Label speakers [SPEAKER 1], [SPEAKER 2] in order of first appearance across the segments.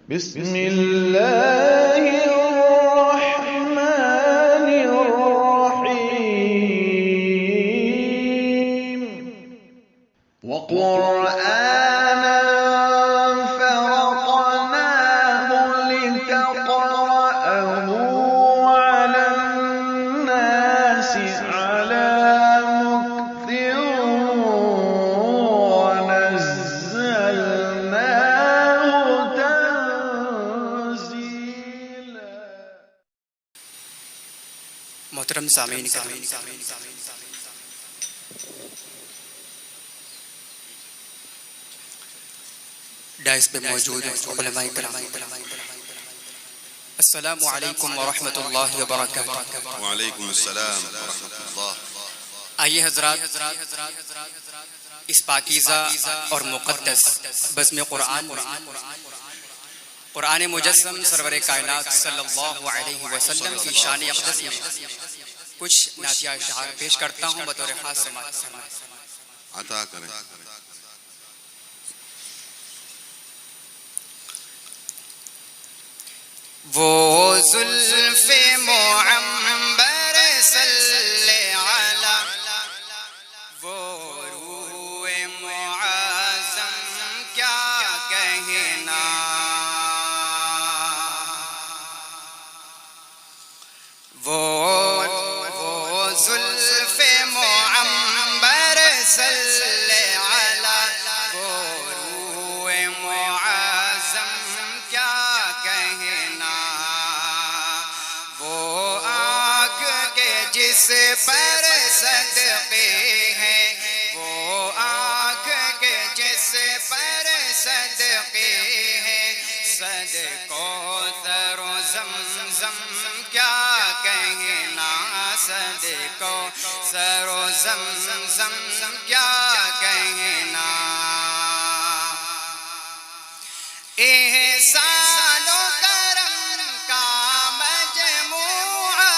[SPEAKER 1] بسم الله الرحمن الرحيم وقرآنا فرقناه لتقرأه على الناس على مكث ونزلناه تنزيلا.
[SPEAKER 2] محترم سامعین کرام، ڈائس پہ موجود علماء کرام، السلام علیکم ورحمۃ اللہ وبرکاتہ۔
[SPEAKER 3] وعلیکم السلام ورحمۃ اللہ۔
[SPEAKER 2] آئیے حضرات، اس پاکیزہ اور مقدس بزم قرآن میں قرآن مجسم سرور کائنات صلی اللہ علیہ وسلم کی شان اقدس میں کچھ نعتیہ اشعار پیش کرتا ہوں بطور خاص سماعت
[SPEAKER 3] عطا کریں۔
[SPEAKER 2] وہ زلف معمبر صلی علی، وہ روح معظم کیا کہنا، وہ زلف معمبر صلی علی، وہ روح معظم کیا کہنا، وہ آنکھ کے جس پر صدقے ہیں، وہ آنکھ کے جس پر صدقے ہیں، صدقوثر و زمزم کیا کہنا، صدقوثر و زمزم کیا کہنا، احسان و کرم کا مجموعہ،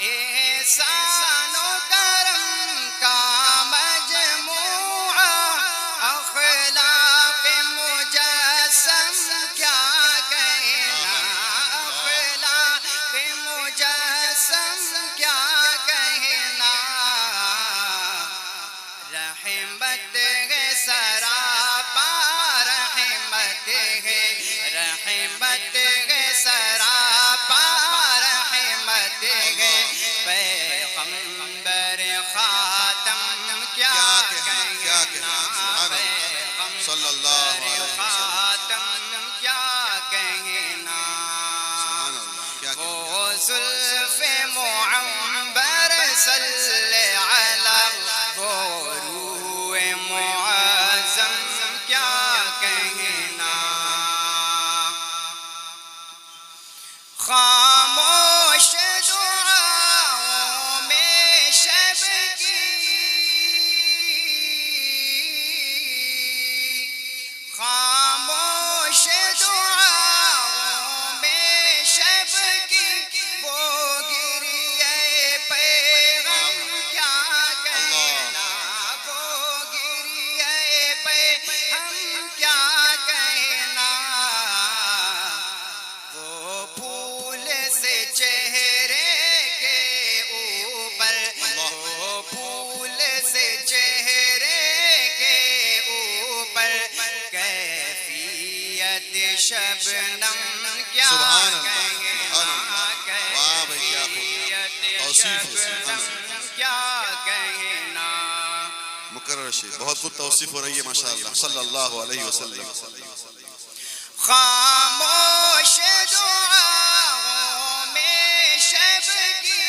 [SPEAKER 2] احسان و کرم کا مجموعہ، اخلاق مجسم کیا کہنا، اخلاق مجسم کیا کہنا، رحمت ہے سراپا، رحمت ہے، رحمت ہے سراپا، رحمت ہے، پیغمبر خاتم کیا کہنا،
[SPEAKER 3] صلی اللہ علیہ
[SPEAKER 2] پیغمبر
[SPEAKER 3] وسلم۔
[SPEAKER 2] خاتم کیا کہنا،
[SPEAKER 3] سبحان اللہ، کیا کہنا۔
[SPEAKER 2] وہ زلف معمبر صلی علی، وہ روح معظم کیا کہنا، خاموش دعاؤں میں شب کی، خاموش دعاؤں میں شب کی، وہ گریہ پیغام کیا کہنا، وہ گریہ پیغام کیا کہنا، وہ پھول سے چہرے کے اوپر، وہ پھول سے چہرے کے اوپر، کیفیت شبنم کیا
[SPEAKER 3] سبحان اللہ،
[SPEAKER 2] کہنا،
[SPEAKER 3] سبحان اللہ۔ واہ بھائی، کیا خوب،
[SPEAKER 2] کیفیت
[SPEAKER 3] توصیف ہے، سبحان
[SPEAKER 2] شبنم
[SPEAKER 3] اللہ۔
[SPEAKER 2] کیا کہنا،
[SPEAKER 3] مکرر شیخ، بہت خوب توصیف ہو رہی ہے ماشاءاللہ، صلی اللہ علیہ وسلم۔
[SPEAKER 2] خاموش دعاؤں میں شب کی،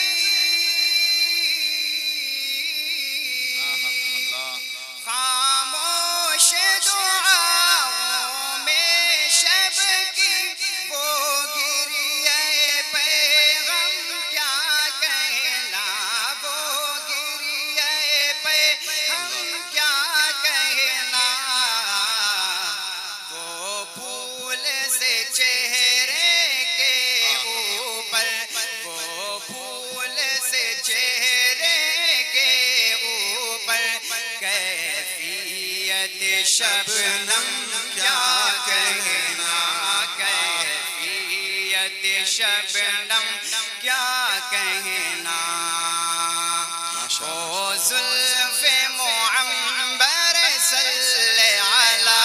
[SPEAKER 2] خاموش دعاؤں میں شب کی، وہ گریہ پیغام کیا کہنا، وہ گریہ پیغام کیا کہنا، وہ پھول سے چہرے کے اوپر، وہ پھول سے چہرے کے اوپر، کیفیت کیفیت شبنم کیا کہنا کیفیت شبنم کیا کہنا او زلف معنبر صلی علی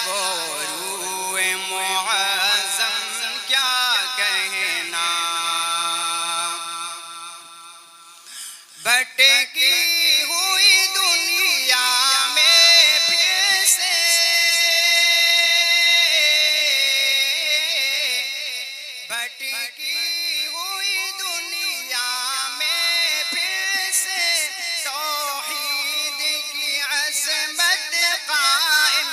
[SPEAKER 2] وہ روح معظم کیا کہنا بھٹکی ہوئی دنیا میں پھر سے بھٹکی ہوئی دنیا میں پھر سے توحید کی عظمت قائم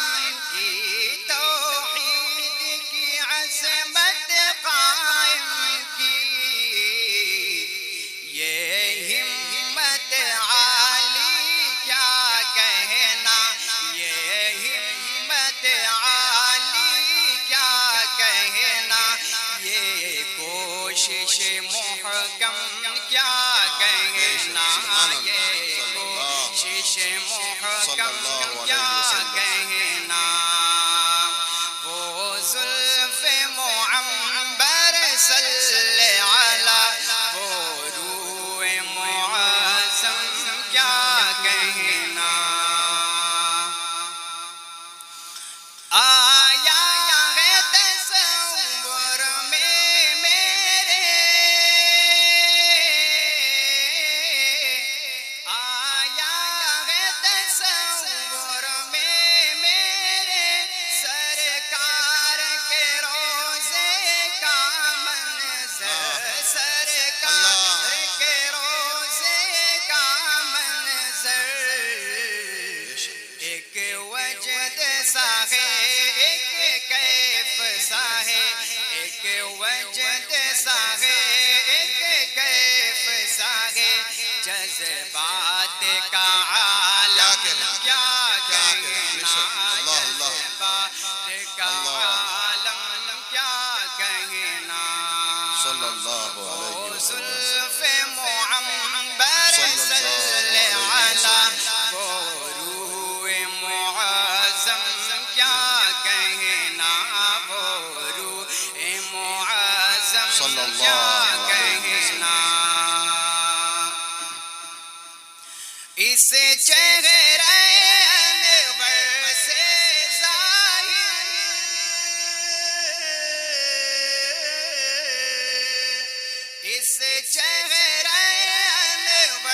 [SPEAKER 2] کی توحید کی عظمت قائم کی یہ ہمت عالی کیا کہنا یہ ہمت عالی کیا کہنا یہ کوشش محکم کیا کہنا یہ کوشش محکم کیا کہنا وہ زلف معنبر صلی علی وہ روح معظم کیا کہنا آیا ہے تصور میں میرے آیا ہے تصور میں میرے سرکار کے روزے کا منظر سرکار کے روزے کا منظر ایک وجد سا ہے ایک کیف سا ہے ایک وجد سا ہے ایک کیف سا ہے جذبات کا عالم کیا کہنا جذبات کا عالم کیا کہنا
[SPEAKER 3] صلی اللہ علیہ وسلم
[SPEAKER 2] زلف معنبر صلی علی وہ روح معظم کیا کہنا وہ روح معظم
[SPEAKER 3] صلی اللہ
[SPEAKER 2] کیا
[SPEAKER 3] علیہ
[SPEAKER 2] کہنا اس چہرے انور سے ظاہر اس چہرے انور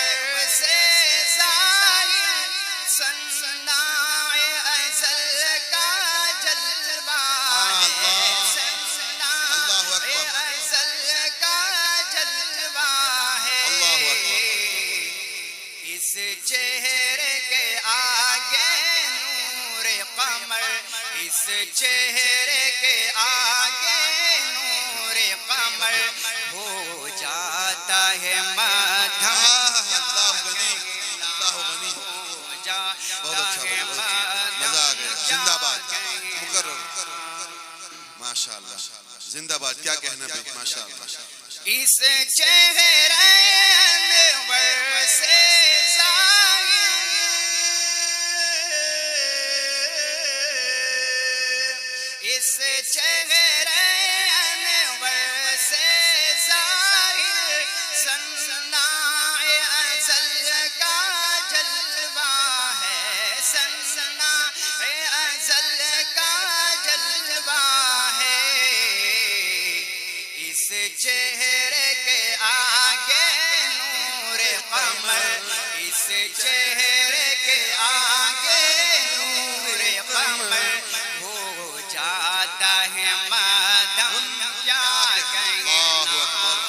[SPEAKER 2] سے ظاہر صناع ازل کا جلوہ ہے صناع ازل کا جلوہ ہے اس چہرے کے آگے نور قمر اس چہرے کے آگے نور قمر ہو جاتا ہے مدھم
[SPEAKER 3] اللہ غنی اللہ غنی
[SPEAKER 2] ہو
[SPEAKER 3] بہت
[SPEAKER 2] جاتا
[SPEAKER 3] اچھا
[SPEAKER 2] ہے
[SPEAKER 3] مزہ آ گیا زندہ باد مقرر ماشاء اللہ زندہ باد کیا کہنا بھائی ماشاء اللہ
[SPEAKER 2] اس چہرے انور سے ظاہر اس چہرے انور سے ظاہر صناع ازل کا جلوہ ہے صناع ازل کا جلوہ ہے اس چہرے کے آگے نور قمر اس چہرے کے آگے نور قمر ہو جاتا ہے مدھم کیا کہنا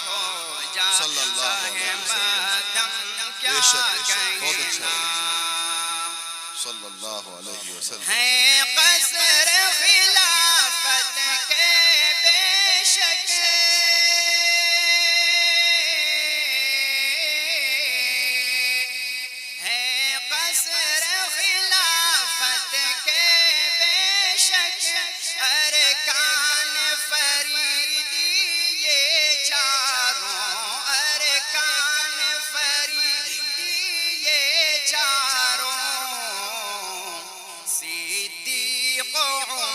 [SPEAKER 2] ہو جاتا ہے مدھم کیا
[SPEAKER 3] بے شک بہت اچھا
[SPEAKER 2] کہنا
[SPEAKER 3] صلی اللہ علیہ وسلم
[SPEAKER 2] ہے قصر خلافت کے بے شک ہے قصر خلافت کے بے شک ارکان فریدی یہ چاروں ارکان فریدی یہ چاروں
[SPEAKER 4] قعود